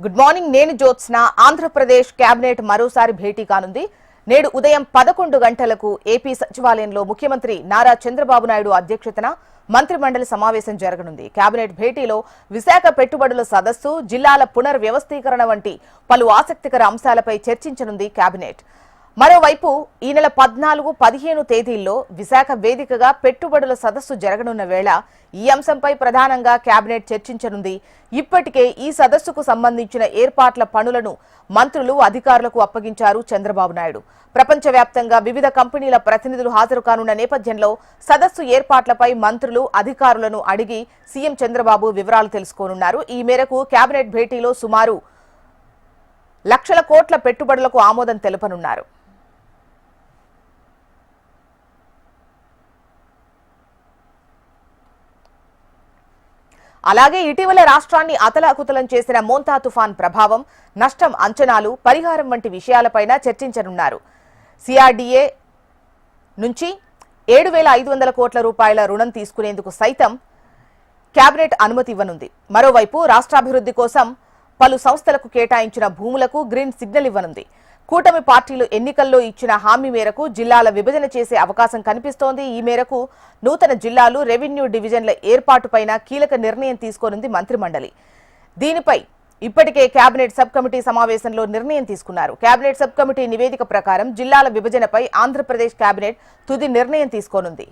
Good morning. నేను Jyotsna. Andhra Pradesh cabinet మరోసారి భేటీ కానుంది. నేడు ఉదయం 11 గంటలకు ఏపీ సచివాలయంలో ముఖ్యమంత్రి నారా చంద్రబాబు నాయుడు అధ్యక్షతన మంత్రిమండలి సమావేశం జరగనుంది. కేబినెట్ భేటీలో విశాఖ పెట్టుబడుల సదస్సు, జిల్లాల పునర్వ్యవస్థీకరణ వంటి పలు ఆసక్తికర అంశాలపై చర్చించనుంది కేబినెట్. మరోవైపు ఈ నెల 14, 15 తేదీల్లో విశాఖ వేదికగా పెట్టుబడుల సదస్సు జరగనున్న వేళ ఈ అంశంపై ప్రధానంగా కేబినెట్ చర్చించనుంది. ఇప్పటికే ఈ సదస్సుకు సంబంధించిన ఏర్పాట్ల పనులను మంత్రులు, అధికారులకు అప్పగించారు చంద్రబాబు నాయుడు. ప్రపంచవ్యాప్తంగా వివిధ కంపెనీల ప్రతినిధులు హాజరు కానున్న నేపథ్యంలో సదస్సు ఏర్పాట్లపై మంత్రులు, అధికారులను అడిగి సీఎం చంద్రబాబు వివరాలు తెలుసుకోనున్నారు. ఈ మేరకు కేబినెట్ భేటీలో సుమారు లక్షల కోట్ల పెట్టుబడులకు ఆమోదం తెలపనున్నారు. అలాగే ఇటీవల రాష్ట్రాన్ని అతలాకుతలం చేసిన మోంతా తుఫాన్ ప్రభావం, నష్టం అంచనాలు, పరిహారం వంటి విషయాలపైన చర్చించనున్నారు. సిఆర్డీఏ నుంచి 7,500 కోట్ల రూపాయల రుణం తీసుకునేందుకు సైతం కేబినెట్ అనుమతి ఇవ్వనుంది. మరోవైపు రాష్ట్రాభివృద్ధి కోసం పలు సంస్థలకు కేటాయించిన భూములకు గ్రీన్ సిగ్నల్ ఇవ్వనుంది. కూటమి పార్టీలు ఎన్నికల్లో ఇచ్చిన హామీ మేరకు జిల్లాల విభజన చేసే అవకాశం కనిపిస్తోంది. ఈ మేరకు నూతన జిల్లాలు, రెవెన్యూ డివిజన్ల ఏర్పాటుపైన కీలక నిర్ణయం తీసుకోనుంది మంత్రిమండలి. దీనిపై ఇప్పటికే కేబినెట్ సబ్ కమిటీ సమావేశంలో నిర్ణయం తీసుకున్నారు. కేబినెట్ సబ్ కమిటీ నివేదిక ప్రకారం జిల్లాల విభజనపై ఆంధ్రప్రదేశ్ కేబినెట్ తుది నిర్ణయం తీసుకోనుంది.